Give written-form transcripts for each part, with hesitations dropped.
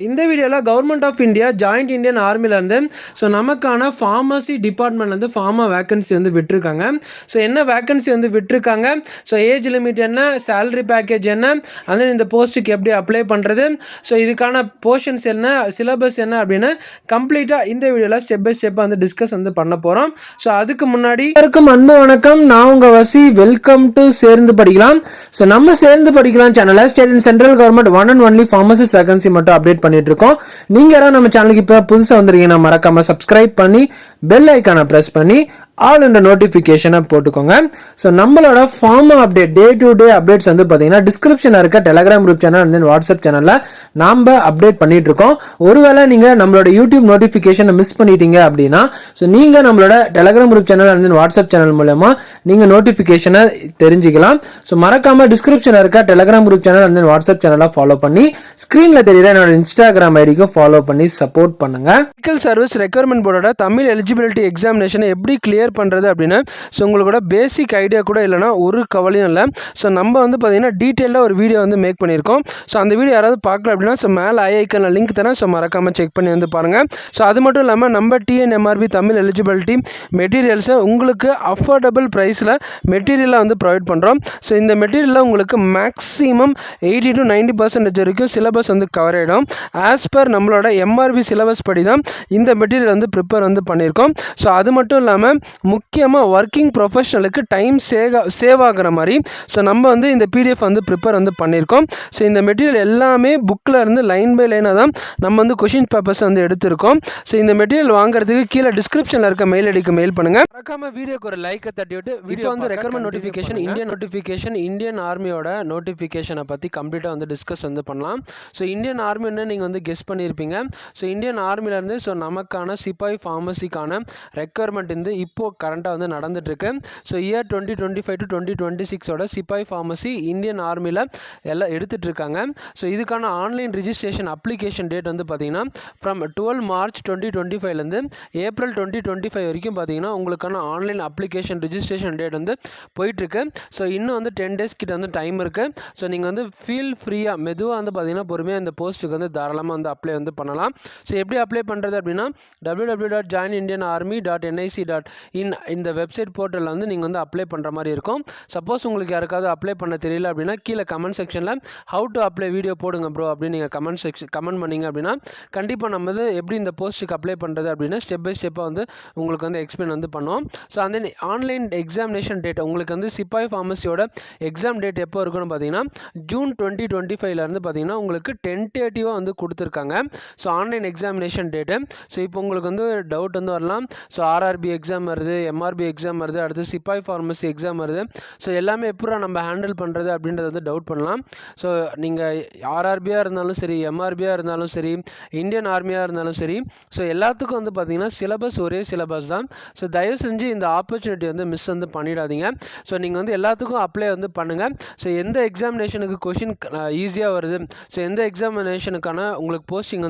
இந்த வீடியோவில் government of India joint Indian ஆர்மிலேருந்து நமக்கான ஃபார்மசி டிபார்ட்மெண்ட்லேருந்து வேக்கன்சி விட்டுருக்காங்க. என்ன வேக்கன்சி விட்டுருக்காங்க, ஏஜ் லிமிட் என்ன, சேலரி பேக்கேஜ் என்ன, அந்த இந்த போஸ்ட்டுக்கு எப்படி அப்ளை பண்ணுறது, இதுக்கான போர்ஷன்ஸ் என்ன, சிலபஸ் என்ன அப்படின்னு கம்ப்ளீட்டாக இந்த வீடியோவில் ஸ்டெப் பை ஸ்டெப்பாக டிஸ்கஸ் பண்ண போகிறோம். அதுக்கு முன்னாடி எல்லாருக்கும் அன்பு வணக்கம். நான் உங்கள் வசி. வெல்கம் டு சேர்ந்து படிக்கலாம். நம்ம சேர்ந்து படிக்கலாம் சேனலில் state and central government one and only pharmacist vacancy மட்டும் அப்டேட் பண்ணிட்டு இருக்கோம். நீங்க யாராவது நம்ம சேனலுக்கு இப்ப புதுசா வந்திருக்கீங்கன்னா மறக்காம சப்ஸ்கிரைப் பண்ணி பெல் ஐக்கானை பிரஸ் பண்ணி ஆல் இந்த நோட்டிஃபிகேஷனை போட்டுக்கோங்க. நம்மளோட pharma update day to day updates பார்த்தீங்கன்னா டிஸ்கிரிப்ஷனில் இருக்க Telegram group channel and then WhatsApp சேனலில் நாம் அப்டேட் பண்ணிட்டு இருக்கோம். ஒருவேளை நீங்கள் நம்மளோட யூடியூப் நோட்டிஃபிகேஷனை மிஸ் பண்ணிட்டீங்க அப்படின்னா நீங்கள் நம்மளோட Telegram group channel and then WhatsApp channel மூலமா நீங்கள் நோட்டிஃபிகேஷனை தெரிஞ்சுக்கலாம். மறக்காம டிஸ்கிரிப்ஷனில் இருக்க Telegram group channel and then WhatsApp சேனலை ஃபாலோ பண்ணி ஸ்க்ரீனில் தெரியுற என்னோட இன்ஸ்டாகிராம் ஐடிக்கும் ஃபாலோ பண்ணி சப்போர்ட் பண்ணுங்க. மெடிக்கல் சர்வீஸ் ரெக்யர்மெண்ட் போர்டோட தமிழ் எலிஜிபிலிட்டி எக்ஸாமினேஷனை எப்படி கிளியர் பண்ணுறது அப்படின்னு உங்களோட பேசிக் ஐடியா கூட இல்லைனா ஒரு கவலையும் இல்லை. நம்ம பார்த்தீங்கன்னா டீட்டெயிலாக ஒரு வீடியோ மேக் பண்ணியிருக்கோம். அந்த வீடியோ யாராவது பார்க்கல அப்படின்னா மேலே ஐக்கான லிங்க் தரேன். மறக்காமல் செக் பண்ணி பாருங்கள். அது மட்டும் இல்லாமல் நம்ம டிஎன்எம்ஆர்பி தமிழ் எலிஜிபிலிட்டி மெட்டீரியல்ஸை உங்களுக்கு அஃபோர்டபுள் ப்ரைஸில் மெட்டீரியலாக ப்ரொவைட் பண்ணுறோம். இந்த மெட்டீரியலில் உங்களுக்கு மேக்ஸிமம் 80 to 90% வரைக்கும் சிலபஸ் கவர் ஆகிடும். ஆஸ் பர் நம்மளோட எம்ஆர்பி சிலபஸ் படி தான் இந்த மெட்டீரியல் ப்ரிப்பேர் பண்ணியிருக்கோம். அது மட்டும் இல்லாமல் முக்கியமாக ஒர்க்கிங் ப்ரொஃபஷனலுக்கு டைம் சேவ் ஆகிற மாதிரி நம்ம இந்த பிடிஎஃப் ப்ரிப்பேர் பண்ணியிருக்கோம். இந்த மெட்டீரியல் எல்லாமே புக்கில் இருந்து லைன் பை லைனாக தான் நம்ம கொஷின் பேப்பர்ஸ் எடுத்திருக்கோம். இந்த மெட்டீரியல் வாங்குறதுக்கு கீழே டிஸ்கிரிப்ஷனில் இருக்க மெயில் ஐடிக்கு மெயில் பண்ணுங்க. மறக்காம வீடியோக்கு ஒரு லைக்கை தட்டி விட்டு வீடியோ ரெக்கமெண்ட் நோட்டிஃபிகேஷன் இந்தியன் ஆர்மியோட நோட்டிஃபிகேஷனை பற்றி கம்ப்ளீட்டாக டிஸ்கஸ் பண்ணலாம். இந்தியன் ஆர்மின்னு நீங்கள் கெஸ் பண்ணியிருப்பீங்க. இந்தியன் ஆர்மியிலேருந்து நமக்கான சிப்பாய் ஃபார்மசிக்கான ரெக்யர்மெண்ட் இப்போது கரண்ட்டாக நடந்துட்டுருக்கு. இயர் 2025 to 2026 சிப்பாய் ஃபார்மசி இந்தியன் ஆர்மியில் எல்லாம் எடுத்துகிட்ருக்காங்க. இதுக்கான ஆன்லைன் ரிஜிஸ்ட்ரேஷன் அப்ளிகேஷன் டேட் பார்த்தீங்கன்னா ஃப்ரம் 12 March 2025 ஏப்ரல் 2025 வரைக்கும் பார்த்தீங்கன்னா உங்களுக்கான ஆன்லைன் அப்ளிகேஷன் ரிஜிஸ்ட்ரேஷன் டேட் போயிட்டுருக்கு. இன்னும் 10 days கிட்ட டைம் இருக்குது. நீங்கள் ஃபீல் ஃப்ரீயாக மெதுவாக பார்த்தீங்கன்னா பொறுமையாக இந்த போஸ்ட்டுக்கு தாராளமாக அப்ளை பண்ணலாம். எப்படி அப்ளை பண்ணுறது அப்படின்னா www.joinindianarmy.nic.in இந்த வெப்சைட் போர்ட்டலில் நீங்கள் அப்ளை பண்ணுற மாதிரி இருக்கும். சப்போஸ் உங்களுக்கு யாருக்காவது அப்ளை பண்ண தெரியல அப்படின்னா கீழே கமெண்ட் செக்ஷனில் ஹவு டு அப்ளை வீடியோ போடுங்க ப்ரோ அப்படின்னு நீங்கள் கமெண்ட் பண்ணிங்க அப்படின்னா கண்டிப்பாக நம்ம எப்படி இந்த போஸ்ட்டுக்கு அப்ளை பண்ணுறது அப்படின்னு ஸ்டெப் பை ஸ்டெப்பாக உங்களுக்கு எக்ஸ்பிளைன் பண்ணுவோம். அந்த ஆன்லைன் எக்ஸாமினேஷன் டேட் உங்களுக்கு சிப்பாய் ஃபார்மசியோட எக்ஸாம் டேட் எப்போ இருக்குன்னு பார்த்தீங்கன்னா June 2025 பார்த்தீங்கன்னா உங்களுக்கு டென்டேட்டிவாக கொடுத்துருக்காங்க. Online examination date. இப்போ உங்களுக்கு டவுட் வரலாம். ஆர்ஆர்பி எக்ஸாம் வருது, எம்ஆர்பி எக்ஸாம் வருது, அடுத்து சிப்பாய் ஃபார்மசி எக்ஸாம் வருது. எல்லாமே எப்போ நம்ம ஹேண்டில் பண்ணுறது அப்படின்றத டவுட் பண்ணலாம். நீங்கள் ஆர்ஆர்பியாக இருந்தாலும் சரி, எம்ஆர்பியாக இருந்தாலும் சரி, இந்தியன் ஆர்மியாக இருந்தாலும் சரி, எல்லாத்துக்கும் பார்த்தீங்கன்னா சிலபஸ் ஒரே சிலபஸ் தான். தயவு செஞ்சு இந்த ஆப்பர்ச்சுனிட்டி மிஸ் பண்ணிடாதீங்க. நீங்கள் எல்லாத்துக்கும் அப்ளை பண்ணுங்கள். எந்த எக்ஸாமினேஷனுக்கு கொஷின் ஈஸியாக வருது, எந்த எக்ஸாமினேஷனுக்கான உங்களுக்கு போஸ்டிங்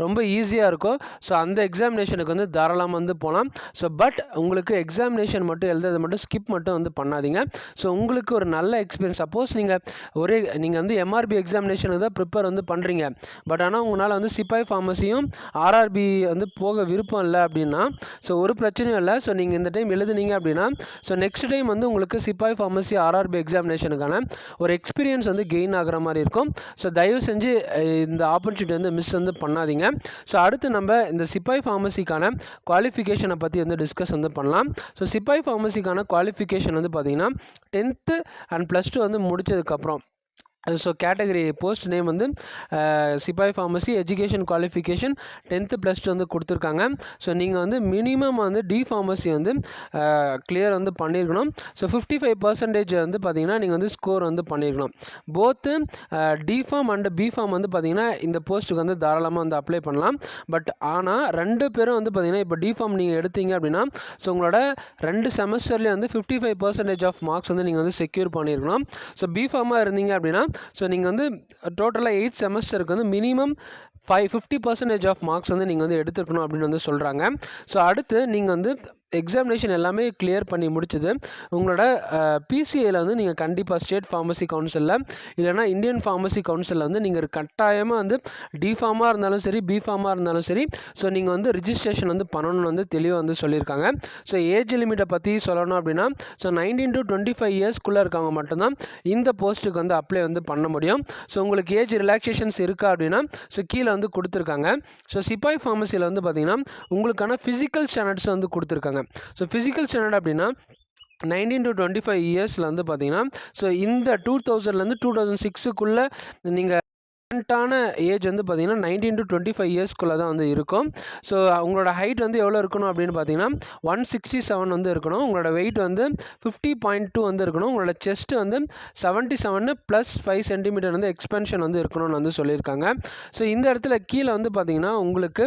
ரொம்ப ஈஸியாக இருக்கும், அந்த எக்ஸாமினேஷனுக்கு தாராளமாக போகலாம். பட் உங்களுக்கு எக்ஸாமினேஷன் மட்டும் எழுதுறது மட்டும் ஸ்கிப் மட்டும் பண்ணாதீங்க. உங்களுக்கு ஒரு நல்ல எக்ஸ்பீரியன்ஸ். சப்போஸ் நீங்கள் எம்ஆர்பி எக்ஸாமினேஷனுக்கு தான் ப்ரிப்பேர் பண்ணுறீங்க, பட் ஆனால் உங்களால் சிப்பாய் ஃபார்மசியும் ஆர்ஆர்பி போக விருப்பம் இல்லை அப்படின்னா ஒரு பிரச்சனையும் இல்லை. நீங்கள் இந்த டைம் எழுதுனீங்க அப்படின்னா நெக்ஸ்ட் டைம் உங்களுக்கு சிப்பாய் ஃபார்மசி ஆர்ஆர்பி எக்ஸாமினேஷனுக்கான ஒரு எக்ஸ்பீரியன்ஸ் கெயின் ஆகிற மாதிரி இருக்கும். தயவு செஞ்சு இந்த ஆப்பர்ச்சுனிட்டி மிஸ் பண்ணாதீங்க. அடுத்து நம்ம இந்த சிப்பாய் ஃபார்மசிக்கான குவாலிஃபிகேஷனை பற்றி டிஸ்கஸ் பண்ணலாம். சிப்பாய் ஃபார்மசிக்கான குவாலிஃபிகேஷன் பார்த்தீங்கன்னா 10th and +2 முடித்ததுக்கப்புறம் கேட்டகரி போஸ்ட் நேம் சிப்பாய் ஃபார்மசி எஜுகேஷன் குவாலிஃபிகேஷன் 10th +2 கொடுத்துருக்காங்க. நீங்கள் மினிமம் டி ஃபார்மசி கிளியர் பண்ணியிருக்கணும். 55% பார்த்தீங்கன்னா நீங்கள் ஸ்கோர் பண்ணியிருக்கணும். போத்து டிஃபார்ம் அண்ட் பிஃபார்ம் பார்த்தீங்கன்னா இந்த போஸ்ட்டுக்கு தாராளமாக அப்ளை பண்ணலாம். பட் ஆனால் 2 பேரும் பார்த்தீங்கன்னா இப்போ டிஃபார்ம் நீங்கள் எடுத்தீங்க அப்படின்னா உங்களோட 2 செமஸ்டர்லேயே 55% ஆஃப் மார்க்ஸ் நீங்கள் செக்யூர் பண்ணியிருக்கணும். பிஃபார்மாக இருந்தீங்க அப்படின்னா நீங்கள் டோட்டலாக 8 செமஸ்டருக்கு மினிமம் 50% ஆஃப் மார்க்ஸ் நீங்கள் எடுத்துருக்கணும் அப்படின்னு சொல்கிறாங்க. அடுத்து நீங்கள் எக்ஸாமினேஷன் எல்லாமே கிளியர் பண்ணி முடிச்சது உங்களோட பிசிஏல வந்து நீங்கள் கண்டிப்பாக ஸ்டேட் ஃபார்மசி கவுன்சிலில் இல்லைனா இந்தியன் ஃபார்மசி கவுன்சிலில் வந்து நீங்கள் கட்டாயமாக வந்து டிஃபார்மாக இருந்தாலும் சரி பிஃபார்மாக இருந்தாலும் சரி ஸோ நீங்கள் வந்து ரிஜிஸ்ட்ரேஷன் வந்து பண்ணணும்னு வந்து தெளிவாக வந்து சொல்லியிருக்காங்க. ஸோ ஏஜ் லிமிட்டை பற்றி சொல்லணும் அப்படின்னா ஸோ 19 to 25 இயர்ஸ்க்குள்ளே இருக்கவங்க மட்டும்தான் இந்த போஸ்ட்டுக்கு வந்து அப்ளை வந்து பண்ண முடியும். ஸோ உங்களுக்கு ஏஜ் ரிலாக்ஸேஷன்ஸ் இருக்கா அப்படின்னா ஸோ கீழே வந்து கொடுத்துருக்காங்க. ஸோ சிப்பாய் ஃபார்மசியில் வந்து பார்த்திங்கன்னா உங்களுக்கான ஃபிசிக்கல் ஸ்டாண்டர்ட்ஸ் வந்து கொடுத்துருக்காங்க. ஸோ ஃபிசிக்கல் ஸ்டாண்டர்ட் அப்படின்னா 19 to 25 இயர்ஸில் வந்து பார்த்தீங்கன்னா ஸோ இந்த 2000லேருந்து 2006க்குள்ளே நீங்கள் கரண்ட்டான ஏஜ் வந்து பார்த்திங்கன்னா 19 to 25 இயர்ஸ்க்குள்ளே தான் வந்து இருக்கும். ஸோ உங்களோட ஹைட் வந்து எவ்வளோ இருக்கணும் அப்படின்னு பார்த்தீங்கன்னா 167 வந்து இருக்கணும். உங்களோட வெயிட் வந்து 50.2 வந்து இருக்கணும். உங்களோட செஸ்ட் வந்து 77 + 5 சென்டிமீட்டர் வந்து எக்ஸ்பென்ஷன் வந்து இருக்கணும்னு வந்து சொல்லியிருக்காங்க. ஸோ இந்த இடத்துல கீழே வந்து பார்த்திங்கன்னா உங்களுக்கு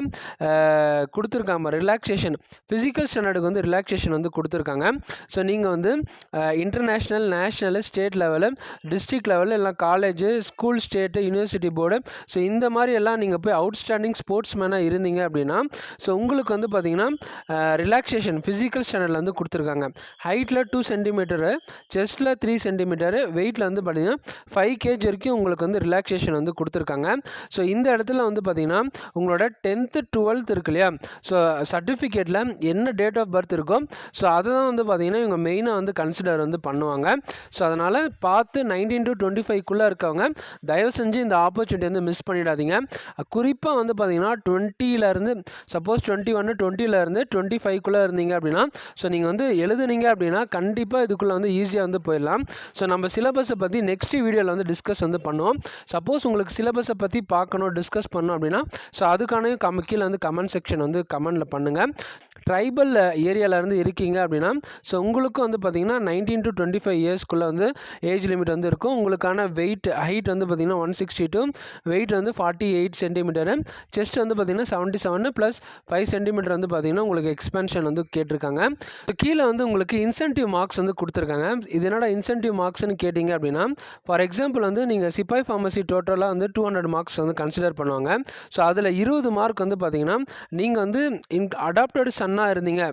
கொடுத்துருக்காங்க ரிலாக்ஸேஷன் ஃபிசிக்கல் ஸ்டாண்டர்டுக்கு வந்து ரிலாக்ஸேஷன் வந்து கொடுத்துருக்காங்க. ஸோ நீங்கள் வந்து international, national, state level, district லெவலில் இல்லை college, school, state, university board so இந்த மாதிரி எல்லாம் நீங்கள் போய் அவுட்ஸ்டாண்டிங் ஸ்போர்ட்ஸ் மேனாக இருந்தீங்க அப்படின்னா ஸோ உங்களுக்கு வந்து பார்த்திங்கன்னா ரிலாக்ஸேஷன் ஃபிசிக்கல் ஸ்டாண்டர்டில் வந்து கொடுத்துருக்காங்க. ஹைட்டில் 2 சென்டிமீட்டரு, செஸ்ட்டில் 3 சென்டிமீட்டரு, வெயிட்டில் வந்து பார்த்திங்கன்னா 5 kg வரைக்கும் உங்களுக்கு வந்து ரிலாக்ஸேஷன் வந்து கொடுத்துருக்காங்க. ஸோ இந்த இடத்துல வந்து பார்த்திங்கன்னா உங்களோட 10th 12th இருக்கு இல்லையா ஸோ சர்டிஃபிகேட்டில் என்ன டேட் ஆஃப் பர்த் இருக்கோ ஸோ அதை தான் வந்து பார்த்திங்கன்னா இவங்க மெயினாக வந்து கன்சிடர் வந்து பண்ணுவாங்க. ஸோ அதனால் பார்த்து 19 to 25க்குள்ளே இருக்கவங்க தயவு செஞ்சு இந்த ஆப்பர்ச்சுனிட்டி வந்து மிஸ் பண்ணிடாதீங்க. குறிப்பாக வந்து பார்த்திங்கன்னா 20லேருந்து சப்போஸ் 21 20லேருந்து 25க்குள்ளே இருந்தீங்க அப்படின்னா ஸோ நீங்கள் வந்து எழுதுனீங்க அப்படின்னா கண்டிப்பாக இதுக்குள்ளே வந்து ஈஸியாக வந்து போயிடலாம். ஸோ நம்ம சிலபஸை பற்றி நெக்ஸ்ட் வீடியோவில் வந்து டிஸ்கஸ் வந்து பண்ணுவோம். சப்போஸ் உங்களுக்கு சிலபஸை பற்றி பார்க்கணும் டிஸ்கஸ் பண்ணணும் அப்படின்னா ஸோ அதுக்கான கீழே வந்து கமெண்ட் செக்ஷன் வந்து கமெண்டில் பண்ணுங்கள். ட்ரைபல் ஏரியாவிலேருந்து இருக்கீங்க அப்படின்னா ஸோ உங்களுக்கும் வந்து பார்த்திங்கன்னா 19 to 25 இயர்ஸ்க்குள்ளே வந்து ஏஜ் லிமிட் வந்து இருக்கும். உங்களுக்கான ஹைட் வந்து பார்த்திங்கன்னா 162, வெயிட் வந்து 48 சென்டிமீட்டரு, செஸ்ட் வந்து பார்த்திங்கன்னா 77 + 5 சென்டிமீட்டர் வந்து பார்த்திங்கன்னா உங்களுக்கு எக்ஸ்பென்ஷன் வந்து கேட்டிருக்காங்க. கீழே வந்து உங்களுக்கு இன்சென்டிவ் மார்க்ஸ் வந்து கொடுத்துருக்காங்க. இது என்னடா இன்சென்டிவ் மார்க்ஸ்னு கேட்டிங்க அப்படின்னா ஃபார் எக்ஸாம்பிள் வந்து நீங்கள் சிப்பாய் ஃபார்மசி டோட்டலாக வந்து 200 மார்க்ஸ் வந்து கன்சிடர் பண்ணுவாங்க. ஸோ அதில் 20 மார்க் வந்து பார்த்திங்கன்னா நீங்கள் வந்து அடாப்டட் சன்னாக இருந்தீங்க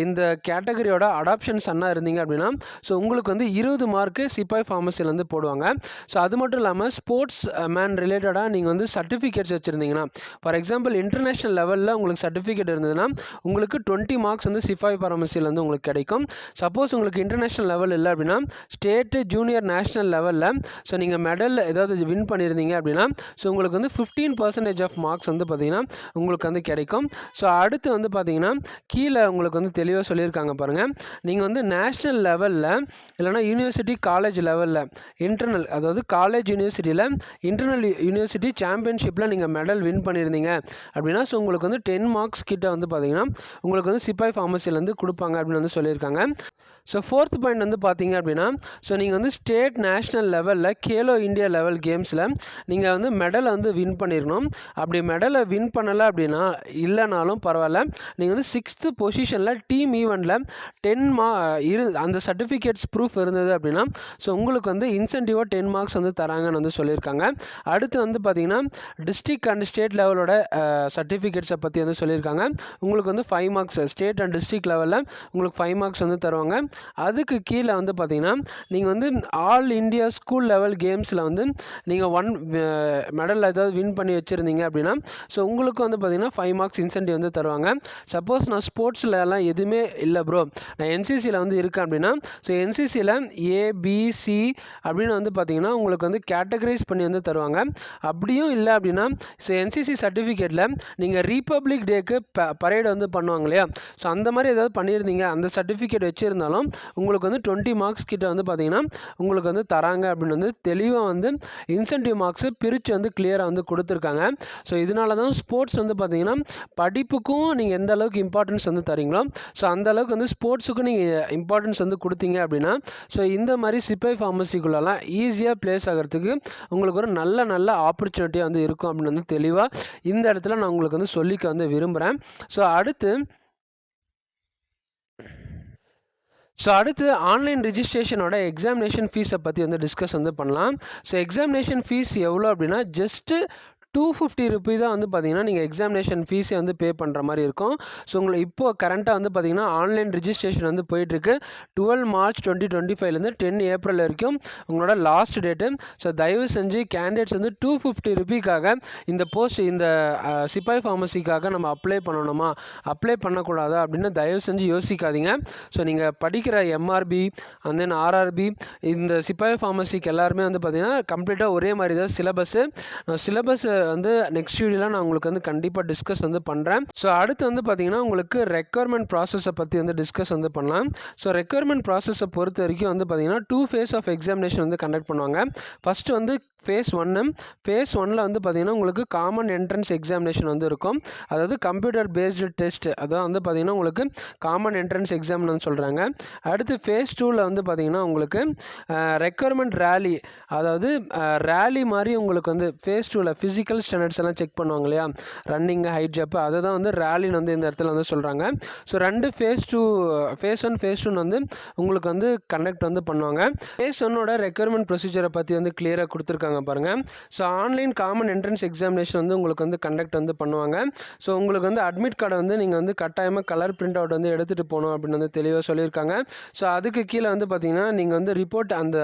இந்த கேட்டகரியோட அடாப்ஷன் சன்னாக இருந்தீங்க அப்படின்னா ஸோ உங்களுக்கு வந்து 20 மார்க்கு சிப்பாய் ஃபார்மசியில் வந்து போடுவாங்க. ஸோ அது மட்டும் இல்லாமல் ஸ்போர்ட்ஸ் மேன் ரிலேட்டடாக நீங்கள் வந்து சர்டிஃபிகேட்ஸ் வச்சுருந்தீங்கன்னா ஃபார் எக்ஸாம்பிள் இன்டர்நேஷ்னல் லெவலில் உங்களுக்கு சர்டிஃபிகேட் இருந்ததுன்னா உங்களுக்கு 20 மார்க்ஸ் வந்து சிப்பாய் ஃபார்மசியில் வந்து உங்களுக்கு கிடைக்கும். சப்போஸ் உங்களுக்கு இன்டர்நேஷ்னல் லெவல் இல்லை அப்படின்னா ஸ்டேட்டு, ஜூனியர், நேஷ்னல் லெவலில் ஸோ நீங்கள் மெடல் ஏதாவது வின் பண்ணியிருந்தீங்க அப்படின்னா ஸோ உங்களுக்கு வந்து 15% ஆஃப் மார்க்ஸ் வந்து பார்த்திங்கன்னா உங்களுக்கு வந்து கிடைக்கும். ஸோ அடுத்து வந்து பார்த்திங்கன்னா கீழே உங்களுக்கு வந்து தெளிவாக சொல்லியிருக்காங்க பாருங்கள். நீங்கள் வந்து நேஷ்னல் லெவலில் இல்லைனா யூனிவர்சிட்டி காலேஜ் லெவலில் இன்டர்னல் அதாவது காலேஜ் யூனிவர்சிட்டியில் இன்டர்னல் யூனிவர்சிட்டி சாம்பியன்ஷிப்பில் நீங்கள் மெடல் வின் பண்ணியிருந்தீங்க அப்படின்னா ஸோ உங்களுக்கு வந்து 10 மார்க்ஸ் கிட்ட வந்து பார்த்திங்கன்னா உங்களுக்கு வந்து சிப்பாய் ஃபார்மசிலேருந்து கொடுப்பாங்க அப்படின்னு வந்து சொல்லியிருக்காங்க. ஸோ 4th பாயிண்ட் வந்து பார்த்தீங்க அப்படின்னா ஸோ நீங்கள் வந்து ஸ்டேட், நேஷ்னல் லெவலில் கேலோ இந்தியா லெவல் கேம்ஸில் நீங்கள் வந்து மெடலை வந்து வின் பண்ணிடணும். அப்படி மெடலை வின் பண்ணலை அப்படின்னா இல்லைனாலும் பரவாயில்ல நீங்கள் வந்து 6th பொசிஷனில் டீம் ஈவெண்ட்டில் 10 அந்த சர்டிஃபிகேட்ஸ் ப்ரூஃப் இருந்தது அப்படின்னா ஸோ உங்களுக்கு வந்து இன்சென்டிவாக 10 மார்க்ஸ் வந்து தராங்கன்னு வந்து சொல்லியிருக்காங்க. அடுத்து வந்து பார்த்திங்கன்னா டிஸ்ட்ரிக்ட் அண்ட் ஸ்டேட் லெவலோட சர்டிஃபிகேட்ஸை பற்றி வந்து சொல்லியிருக்காங்க. உங்களுக்கு வந்து 5 மார்க்ஸ் ஸ்டேட் அண்ட் டிஸ்ட்ரிக்ட் லெவலில் உங்களுக்கு 5 மார்க்ஸ் வந்து தருவாங்க. அதுக்கு கீழே வந்து பார்த்திங்கன்னா நீங்கள் வந்து ஆல் இண்டியா ஸ்கூல் லெவல் கேம்ஸில் வந்து நீங்கள் 1 மெடல் ஏதாவது வின் பண்ணி வச்சுருந்தீங்க அப்படின்னா ஸோ உங்களுக்கு வந்து பார்த்திங்கன்னா 5 மார்க்ஸ் இன்சென்டிவ் வந்து தருவாங்க. சப்போஸ் நான் ஸ்போர்ட்ஸில் எல்லாம் எதுவுமே இல்லை ப்ரோ நான் என்சிசியில் வந்து இருக்கேன் அப்படின்னா ஸோ என்சிசியில் ஏபிசி அப்படின்னு வந்து பார்த்திங்கன்னா உங்களுக்கு வந்து கேட்டகரைஸ் பண்ணி வந்து தருவாங்க. அப்படியும் இல்லை அப்படின்னா ஸோ என்சிசி சர்டிஃபிகேட்டில் நீங்கள் ரீபப்ளிக் டேக்கு பரேடு வந்து பண்ணுவாங்க இல்லையா ஸோ அந்த மாதிரி ஏதாவது பண்ணியிருந்தீங்க அந்த சர்டிஃபிகேட் வச்சுருந்தாலும் உங்களுக்கு வந்து 20 மார்க்ஸ் கிட்ட வந்து பார்த்திங்கன்னா உங்களுக்கு வந்து தராங்க அப்படின்னு வந்து தெளிவாக வந்து இன்சென்டிவ் மார்க்ஸு பிரித்து வந்து கிளியராக வந்து கொடுத்துருக்காங்க. ஸோ இதனால தான் ஸ்போர்ட்ஸ் வந்து பார்த்திங்கன்னா படிப்புக்கும் நீங்கள் எந்த அளவுக்கு இம்பார்ட்டன்ஸ் வந்து தரீங்களோ ஸோ அந்த அளவுக்கு வந்து ஸ்போர்ட்ஸுக்கும் நீங்கள் இம்பார்ட்டன்ஸ் வந்து கொடுத்தீங்க அப்படின்னா ஸோ இந்த மாதிரி சிப்பாய் ஃபார்மசிக்குள்ளெல்லாம் ஈஸியாக ப்ளேஸ் ஆகிறதுக்கு உங்களுக்கு ஒரு நல்ல ஆப்பர்ச்சுனிட்டியாக வந்து இருக்கும் அப்படின்னு வந்து தெளிவாக இந்த இடத்துல நான் உங்களுக்கு வந்து சொல்லிக்க வந்து விரும்புகிறேன். ஸோ அடுத்து ஆன்லைன் ரிஜிஸ்ட்ரேஷனோட எக்ஸாமினேஷன் ஃபீஸை பற்றி வந்து டிஸ்கஸ் வந்து பண்ணலாம். ஸோ எக்ஸாமினேஷன் ஃபீஸ் எவ்வளோ அப்படின்னா ஜஸ்ட்டு ₹250 தான் வந்து பார்த்தீங்கன்னா நீங்கள் எக்ஸாமினேஷன் ஃபீஸே வந்து பே பண்ணுற மாதிரி இருக்கும். ஸோ உங்களுக்கு இப்போது கரண்ட்டாக வந்து பார்த்தீங்கன்னா ஆன்லைன் ரிஜிஸ்ட்ரேஷன் வந்து போயிட்டுருக்கு. 12 மார்ச் 2025லேருந்து 10 ஏப்ரல் வரைக்கும் உங்களோட லாஸ்ட் டேட்டு. ஸோ தயவு செஞ்சு கேண்டிடேட்ஸ் வந்து ₹250க்காக இந்த சிப்பாய் ஃபார்மசிக்காக நம்ம அப்ளை பண்ணணுமா, அப்ளை பண்ணக்கூடாதா அப்படின்னு தயவு செஞ்சு யோசிக்காதீங்க. ஸோ நீங்கள் படிக்கிற எம்ஆர்பி அண்ட் தென் ஆர்ஆர்பி இந்த சிப்பாய் ஃபார்மசிக்கு எல்லாருமே வந்து பார்த்திங்கன்னா கம்ப்ளீட்டாக ஒரே மாதிரி தான் சிலபஸ் வந்து நெக்ஸ்ட் வீடியோவில் நான் உங்களுக்கு வந்து கண்டிப்பாக டிஸ்கஸ் வந்து பண்ணுறேன். ஸோ அடுத்து வந்து பார்த்திங்கன்னா உங்களுக்கு ரெக்யர்மெண்ட் ப்ராசஸை பற்றி வந்து டிஸ்கஸ் வந்து பண்ணலாம். ஸோ ரெக்யர்மெண்ட் ப்ராசஸை பொறுத்த வரைக்கும் வந்து பார்த்திங்கன்னா 2 ஃபேஸ் ஆஃப் எக்ஸாமினேஷன் வந்து கண்டக்ட் பண்ணுவாங்க. ஃபஸ்ட்டு வந்து ஃபேஸ் 1ல் வந்து பார்த்திங்கன்னா உங்களுக்கு காமன் என்ட்ரன்ஸ் எக்ஸாமினேஷன் வந்து இருக்கும். அதாவது கம்ப்யூட்டர் பேஸ்டு டெஸ்ட், அதான் வந்து பார்த்திங்கன்னா உங்களுக்கு காமன் என்ட்ரன்ஸ் எக்ஸாம்னு சொல்கிறாங்க. அடுத்து ஃபேஸ் 2ல் வந்து பார்த்திங்கன்னா உங்களுக்கு ரெக்யர்மெண்ட் ரேலி, அதாவது ரேலி மாதிரி உங்களுக்கு வந்து ஃபேஸ் 2ல் ஃபிசிக்கல் ஸ்டாண்டர்ட்ஸ் எல்லாம் செக் பண்ணுவாங்க இல்லையா, ரன்னிங்கு, ஹைட் ஜம்ப், அதை தான் வந்து ரேலின்னு வந்து இந்த இடத்துல வந்து சொல்கிறாங்க. ஸோ 2 ஃபேஸ் 1 ஃபேஸ் 2 வந்து உங்களுக்கு வந்து கண்டக்ட் வந்து பண்ணுவாங்க. ஃபேஸ் 1ஓட ரெக்யர்மெண்ட் ப்ரொசீஜரை பற்றி வந்து கிளியராக கொடுத்துருக்காங்க பாருங்கள். So online common entrance examination வந்து உங்களுக்கு வந்து கண்டக்ட் வந்து பண்ணுவாங்க. ஸோ உங்களுக்கு வந்து அட்மிட் கார்டை வந்து நீங்கள் வந்து கட்டாயமாக கலர் பிரிண்ட் அவுட் வந்து எடுத்துகிட்டு போகணும் அப்படின்னு வந்து தெளிவாக சொல்லியிருக்காங்க. ஸோ அதுக்கு கீழே வந்து பார்த்திங்கன்னா நீங்கள் வந்து ரிப்போர்ட் அந்த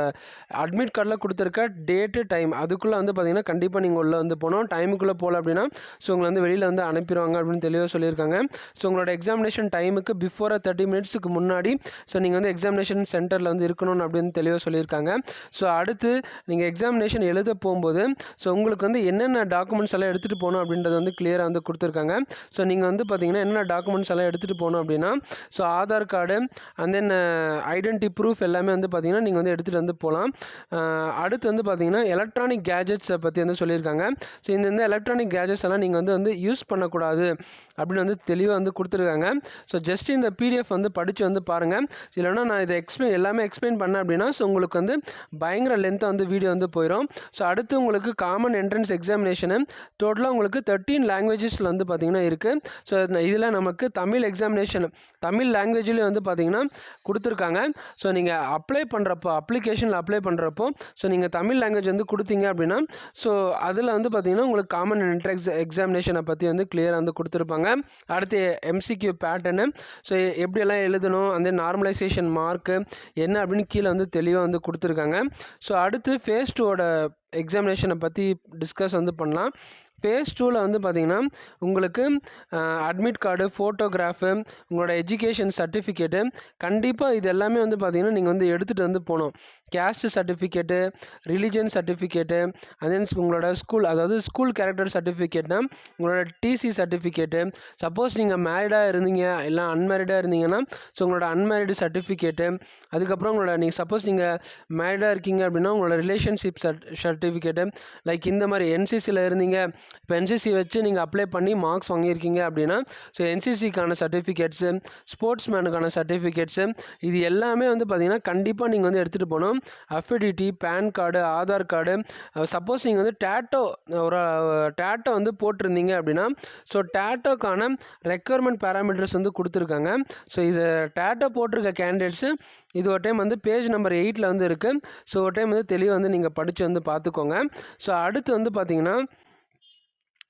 அட்மிட் கார்டில் கொடுத்துருக்க டேட்டு டைம் அதுக்குள்ளே வந்து பார்த்திங்கன்னா கண்டிப்பாக நீங்கள் உள்ளே வந்து போகணும். டைமுக்குள்ளே போகல அப்படின்னா ஸோ உங்களை வந்து வெளியில் வந்து அனுப்பிடுவாங்க அப்படின்னு தெளிவாக சொல்லியிருக்காங்க. ஸோ உங்களோட எக்ஸாமினேஷன் டைமுக்கு பிஃபோர் 30 மினிட்ஸுக்கு முன்னாடி ஸோ நீங்கள் வந்து எக்ஸாமினேஷன் சென்டரில் வந்து இருக்கணும் அப்படின்னு தெளிவாக சொல்லியிருக்காங்க. ஸோ அடுத்து நீங்கள் எக்ஸாமினேஷன் எழுத போகும்போது ஸோ உங்களுக்கு வந்து என்னென்ன டாக்குமெண்ட்ஸ் எல்லாம் எடுத்துகிட்டு போகணும் அப்படின்றது வந்து கிளியராக வந்து கொடுத்துருக்காங்க. ஸோ நீங்கள் வந்து பார்த்திங்கன்னா என்னென்ன டாக்குமெண்ட்ஸ் எல்லாம் எடுத்துகிட்டு போகணும் அப்படின்னா so Aadhaar card and then identity proof எல்லாமே வந்து பார்த்திங்கன்னா நீங்கள் வந்து எடுத்துகிட்டு வந்து போகலாம். அடுத்து வந்து பார்த்திங்கன்னா எலக்ட்ரானிக் கேஜெட்ஸை பற்றி வந்து சொல்லியிருக்காங்க. ஸோ இந்த எலக்ட்ரானிக் கேஜெட்ஸ் எல்லாம் நீங்கள் வந்து யூஸ் பண்ணக்கூடாது அப்படின்னு வந்து தெளிவாக வந்து கொடுத்துருக்காங்க. ஸோ ஜஸ்ட் இந்த பிடிஎஃப் வந்து படித்து வந்து பாருங்கள். இல்லைனா நான் இதை எல்லாமே எக்ஸ்பிளைன் பண்ணேன் அப்படின்னா ஸோ உங்களுக்கு வந்து பயங்கர லென்த்தாக வந்து வீடியோ வந்து போயிடும். ஸோ அடுத்து உங்களுக்கு காமன் என்ட்ரன்ஸ் எக்ஸாமினேஷனு டோட்டலாக உங்களுக்கு 13 லாங்குவேஜஸில் வந்து பார்த்திங்கன்னா இருக்குது. ஸோ இதில் நமக்கு தமிழ் எக்ஸாமினேஷன் தமிழ் லாங்குவேஜ்லேயும் வந்து பார்த்திங்கன்னா கொடுத்துருக்காங்க. ஸோ நீங்கள் அப்ளிகேஷனில் அப்ளை பண்ணுறப்போ ஸோ நீங்கள் தமிழ் லாங்குவேஜ் வந்து கொடுத்தீங்க அப்படின்னா ஸோ அதில் வந்து பார்த்திங்கன்னா உங்களுக்கு காமன் என்ட்ரன்ஸ் எக்ஸாமினேஷனை பற்றி வந்து கிளியராக வந்து கொடுத்துருப்பாங்க. அடுத்து எம்சிக்யூ பேட்டர்னு ஸோ எப்படியெல்லாம் எழுதணும், அந்த நார்மலைசேஷன் மார்க்கு என்ன அப்படின்னு கீழே வந்து தெளிவாக வந்து கொடுத்துருக்காங்க. ஸோ அடுத்து ஃபேஸ் 2ஓட எக்ஸாமினேஷனை பற்றி டிஸ்கஸ் வந்து பண்ணலாம். ஃபேஸ் 2ல் வந்து பார்த்திங்கன்னா உங்களுக்கு அட்மிட் கார்டு, ஃபோட்டோகிராஃபு, உங்களோட எஜுகேஷன் சர்டிஃபிகேட்டு கண்டிப்பாக இது எல்லாமே வந்து பார்த்திங்கன்னா நீங்கள் வந்து எடுத்துகிட்டு வந்து போகணும். கேஸ்ட் சர்டிஃபிகேட்டு, ரிலிஜன் சர்டிஃபிகேட்டு, அதே உங்களோட ஸ்கூல் கேரக்டர் சர்டிஃபிகேட்னா உங்களோட டிசி சர்டிஃபிகேட்டு, சப்போஸ் நீங்கள் மேரிடாக இருந்தீங்க இல்லை அன்மேரிடாக இருந்தீங்கன்னா ஸோ உங்களோட அன்மேரிடு சர்டிஃபிகேட்டு, அதுக்கப்புறம் நீங்கள் சப்போஸ் நீங்கள் மேரிடாக இருக்கீங்க அப்படின்னா உங்களோட ரிலேஷன்ஷிப் சர்டிஃபிகேட்டு, லைக் இந்த மாதிரி என்சிசியில் இருந்தீங்க, இப்போ என்சிசி வச்சு நீங்கள் அப்ளை பண்ணி மார்க்ஸ் வாங்கியிருக்கீங்க அப்படின்னா ஸோ என்சிசிக்கான சர்டிஃபிகேட்ஸு, ஸ்போர்ட்ஸ் மேனுக்கான சர்டிஃபிகேட்ஸு, இது எல்லாமே வந்து பார்த்திங்கன்னா கண்டிப்பாக நீங்கள் வந்து எடுத்துகிட்டு போகணும். Affidavit, PAN card, Aadhaar card, suppose நீங்கள் வந்து டேட்டோ வந்து போட்டிருந்தீங்க அப்படின்னா ஸோ டேட்டோக்கான ரெக்யர்மெண்ட் பேராமீட்டர்ஸ் வந்து கொடுத்துருக்காங்க. ஸோ இது டேட்டோ போட்டிருக்க கேண்டிடேட்ஸு இது ஒரு டைம் வந்து பேஜ் நம்பர் 8ல் வந்து இருக்குது. ஸோ ஒரு டைம் வந்து தெளிவாக வந்து நீங்கள் படித்து வந்து பார்த்துக்கோங்க. ஸோ அடுத்து வந்து பார்த்திங்கன்னா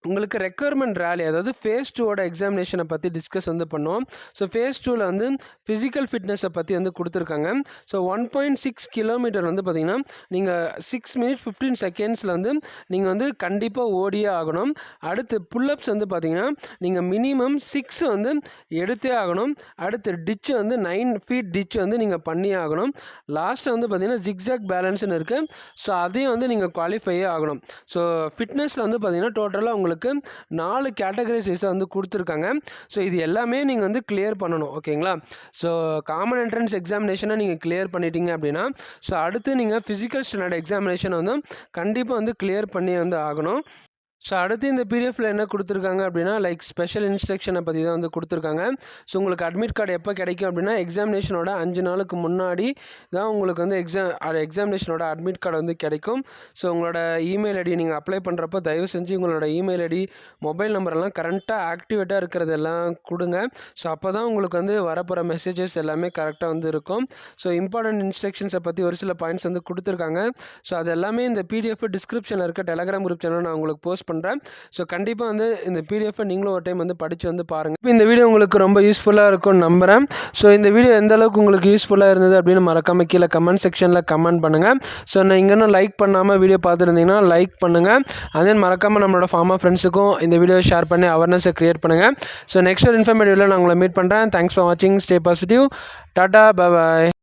உங்களுக்கு ரெக்யர்மெண்ட் ரேலி, அதாவது ஃபேஸ் 2ஓட எக்ஸாமினேஷனை பற்றி டிஸ்கஸ் வந்து பண்ணுவோம். ஸோ ஃபேஸ் 2ல் வந்து ஃபிசிக்கல் ஃபிட்னஸை பற்றி வந்து கொடுத்துருக்காங்க. ஸோ 1.6 கிலோமீட்டர் வந்து பார்த்திங்கன்னா நீங்கள் 6 minutes 15 secondsல வந்து நீங்கள் வந்து கண்டிப்பாக ஓடியே ஆகணும். அடுத்து புல்லப்ஸ் வந்து பார்த்திங்கன்னா நீங்கள் மினிமம் 6 வந்து எடுத்தே ஆகணும். அடுத்து டிச்சு வந்து 9 feet டிச் வந்து நீங்கள் பண்ணி ஆகணும். லாஸ்ட்டு வந்து பார்த்திங்கன்னா ஜிக்ஸாக் பேலன்ஸ்னு இருக்குது. ஸோ அதையும் வந்து நீங்கள் குவாலிஃபையே ஆகணும். ஸோ ஃபிட்னஸில் வந்து பார்த்திங்கன்னா டோட்டலாக உங்களுக்கு 4 கேட்டகரிஸ் வைஸாக வந்து கொடுத்துருக்காங்க. ஸோ இது எல்லாமே நீங்கள் வந்து கிளியர் பண்ணணும். ஓகேங்களா? ஸோ காமன் என்ட்ரன்ஸ் எக்ஸாமினேஷனை நீங்கள் கிளியர் பண்ணிட்டீங்க அப்படின்னா ஸோ அடுத்து நீங்கள் ஃபிசிக்கல் ஸ்டாண்டர்ட் எக்ஸாமினேஷனை வந்து கண்டிப்பாக வந்து கிளியர் பண்ணி வந்து ஆகணும். ஸோ அடுத்து இந்த பிடிஎஃப்பில் என்ன கொடுத்துருக்காங்க அப்படின்னா லைக் ஸ்பெஷல் இன்ஸ்ட்ரக்ஷனை பற்றி தான் வந்து கொடுத்துருக்காங்க. ஸோ உங்களுக்கு அட்மிட் கார்டு எப்போ கிடைக்கும் அப்படின்னா எக்ஸாமினேஷனோட 5 நாளுக்கு முன்னாடி தான் உங்களுக்கு வந்து எக்ஸாமினேஷனோட அட்மிட் கார்டு வந்து கிடைக்கும். ஸோ உங்களோட இமெயில் ஐடி நீங்கள் அப்ளை பண்ணுறப்போ தயவு செஞ்சு உங்களோட இமெயில் ஐடி, மொபைல் நம்பரெல்லாம் கரெக்டாக ஆக்டிவேட்டாக இருக்கிறதெல்லாம் கொடுங்க. ஸோ அப்போ தான் உங்களுக்கு வந்து வரப்போகிற மெசேஜஸ் எல்லாமே கரெக்டாக வந்து இருக்கும். ஸோ இம்பார்ட்டன்ட் இன்ஸ்ட்ரக்ஷன்ஸை பற்றி ஒரு சில பாயிண்ட்ஸ் வந்து கொடுத்துருக்காங்க. ஸோ அது எல்லாமே இந்த பிடிஎஃப் டிஸ்கிரிப்ஷனில் இருக்க டெலகிராம் குரூப் சேனல் நான் உங்களுக்கு போஸ்ட் பண்ணுறேன். ஸோ கண்டிப்பாக வந்து இந்த பிடிஎஃப்பை நீங்களும் ஒரு டைம் வந்து படித்து வந்து பாருங்கள். இப்போ இந்த வீடியோ உங்களுக்கு ரொம்ப யூஸ்ஃபுல்லாக இருக்கும்னு நம்புகிறேன். ஸோ இந்த வீடியோ எந்த அளவுக்கு உங்களுக்கு யூஸ்ஃபுல்லாக இருந்தது அப்படின்னு மறக்காமல் கீழே கமெண்ட் செக்ஷனில் கமெண்ட் பண்ணுங்கள். ஸோ நான் இங்கே லைக் பண்ணாமல் வீடியோ பார்த்துருந்தீங்கன்னா லைக் பண்ணுங்கள். அதே மறக்காமல் நம்மளோட ஃபார்மர் ஃப்ரெண்ட்ஸுக்கும் இந்த வீடியோ ஷேர் பண்ணி அவேர்னஸை க்ரியேட் பண்ணுங்கள். ஸோ நெக்ஸ்ட் ஒரு இன்ஃபர்மேட்டிவ்ல நான் உங்களை மீட் பண்ணுறேன். தேங்க்ஸ் ஃபார் வாட்சிங். Stay positive. Tata, bye bye.